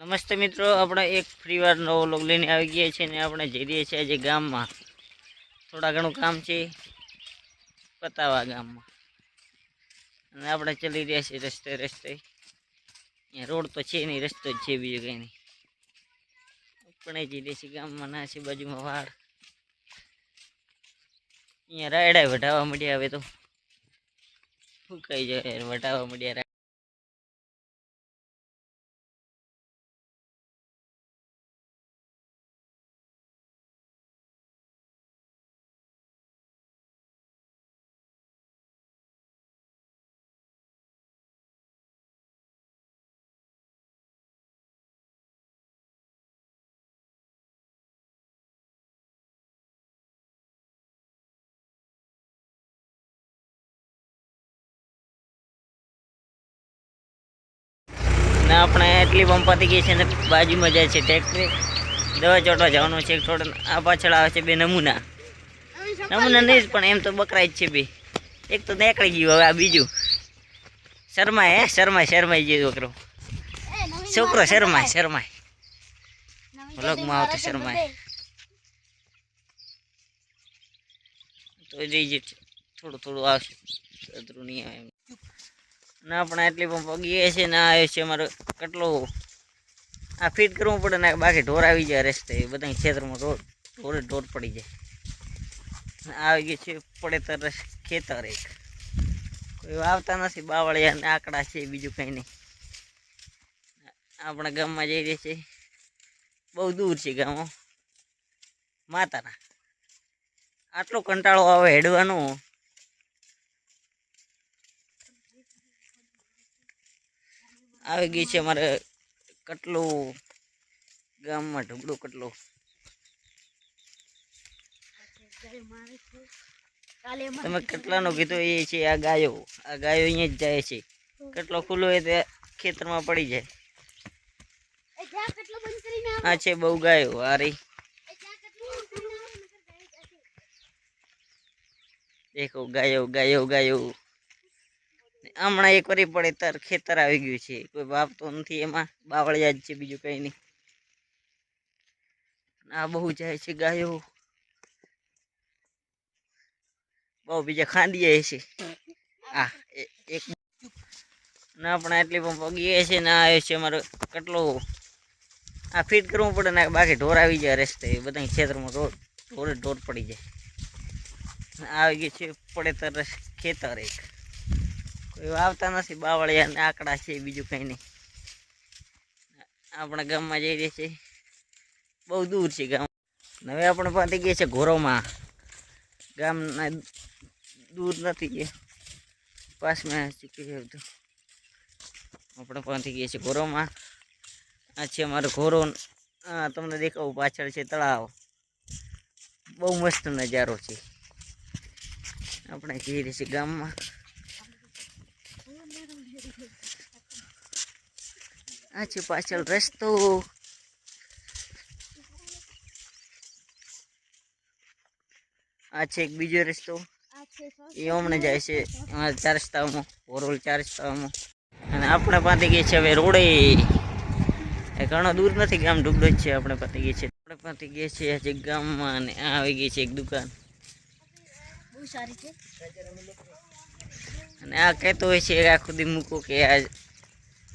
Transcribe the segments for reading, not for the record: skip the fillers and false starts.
નમસ્તે મિત્રો, આપણે એક ફરીવાર નવો વ્લોગ લઈને આવી ગયા છીએ ને આપણે જઈ રહ્યા છીએ આજે ગામમાં. થોડા ઘણું કામ છે પતાવા ગામમાં, અને આપણે ચલી રહ્યા છીએ રસ્તે અહીંયા રોડ તો છે નહીં, રસ્તો જ છે, બીજું કંઈ નહીં. આપણે જઈ રહ્યા છીએ ગામમાં. ના છે બાજુમાં વાડ, અહીંયા રાયડા વઢાવા મળ્યા. હવે તો ફૂંકાઈ જાય, વઢાવા મળ્યા. ને આપણે એટલી પંપાતી ગઈ છે ને બાજુમાં જાય છે ટ્રેક્ટરે દવા ચોટવા જવાનું છે. થોડા આ પાછળ આવે છે બે નમૂના નહીં પણ એમ તો બકરાય જ છે બે. એક તો નીકળી ગયું, હવે આ બીજું શરમાય જે છોકરો શરમાય વ્લોગમાં આવતો શરમાય તો જઈ થોડું આવશે, અધરું નહીં આવે. ના આપણે એટલી પણ પગીએ છે ને આવે છે અમારે કેટલો આ ફિટ કરવું પડે ને, બાકી ઢોર આવી જાય રસ્તે, બધા ખેતરમાં ઢોર પડી જાય. આવી ગઈ છે પડેતર ખેતર, એક કોઈ વાવતા નથી, બાવળિયા ને આંકડા છે, બીજું કંઈ નહીં. આપણા ગામમાં જઈ રહી છે, બહુ દૂર છે ગામો માતાના. આટલો કંટાળો આવે હેડવાનો. આવી ગઈ છે અમારે કેટલું ગામમાં ઢગલો કેટલો. તમે કેટલાનું કીધું એ છે. આ ગાયો અહીંયા જ જાય છે, કેટલો ખુલ્લો હોય તે ખેતરમાં પડી જાય. આ છે બહુ ગાયો. આ રહી દેખો ગાયો. હમણાં એક વરી પડે તાર ખેતર આવી ગયું છે, કોઈ વાવતો નથી, એમાં બાવળિયા જ છે, બીજું કઈ નહીં. આ બહુ જાય છે ગાયો, બહુ બીજા ખાંડીએ છે. આ એક ના આપણે એટલી પણ પગીએ છે ને આવે છે અમારે કેટલો આ ફિટ કરવું પડે ને, બાકી ઢોર આવી જાય રસ્તે, બધા ખેતરમાં ઢોર પડી જાય. આવી ગઈ છે પડેતર ખેતર, એક કોઈ વાવતા નથી, બાવળિયા ને આંકડા છે, બીજું કંઈ નહીં. આપણા ગામમાં જઈ રહી છે, બહુ દૂર છે ગામ. હવે આપણે પહોંચી ગયા છે ઘોરોમાં. ગામના દૂર નથી, પાસમાં આપણે પહોંચી ગયા છે ઘોરોમાં. આ છે અમારો ઘોરો. હા, તમને દેખાવું પાછળ છે તળાવ. બહુ મસ્ત નજારો છે. આપણે જઈ રહી છે ગામમાં. આ છે પાછળ રસ્તો. આ છે એક બીજો રસ્તો, એ હમણાં જાય છે એમાં 4 રસ્તાઓમાં, ઓરોલ 4 રસ્તાઓમાં. અને આપણે પાતી ગઈ છે હવે રોડે. એ ઘણો દૂર નથી, ગામ ઢુકડો જ છે. આપણે પાતી ગઈ છે હજી ગામમાં. અને આ આવી ગઈ છે એક દુકાન, બહુ સારી છે. અને આ કહેતો હોય છે આખું દી મૂકો કે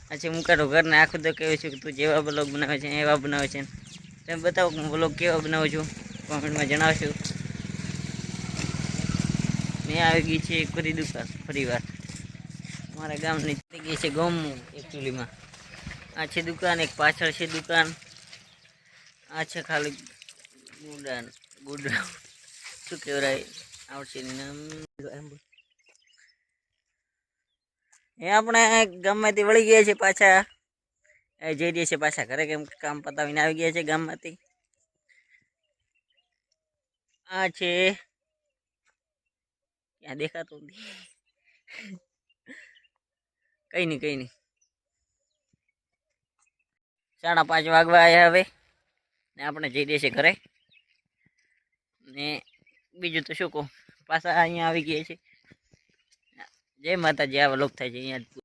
આ છે મૂકાટો ઘરને આખું તો કહેવું છું કે તું જેવા બ્લોગ બનાવે છે એવા બનાવે છે. તમે બતાવો કે બ્લોગ કેવા બનાવો છો, કોમેન્ટમાં જણાવશો. મેં આવી ગઈ છે એક ફરી દુકાન, ફરીવાર મારા ગામની થઈ ગઈ છે ગામમાં એકચ્યુઅલીમાં. આ છે દુકાન, એક પાછળ છે દુકાન. આ છે ખાલી ગુડા શું કહેવાય આવડશે નામ. એ આપણે ગામમાંથી વળી ગયા છે પાછા, જઈ રહ્યા છે પાછા ઘરે, કેમ કામ પતાવીને આવી ગયા છે ગામમાંથી. આ છે ક્યાં દેખાતું નથી, કઈ નહીં 5:30 વાગવા આવ્યા હવે. ને આપણે જઈ રહ્યા છે ઘરે. ને બીજું તો શું કહું, પાછા અહીંયા આવી ગયા છે. જય માતાજી. આ વ્લોગ થાય છે અહીંયા.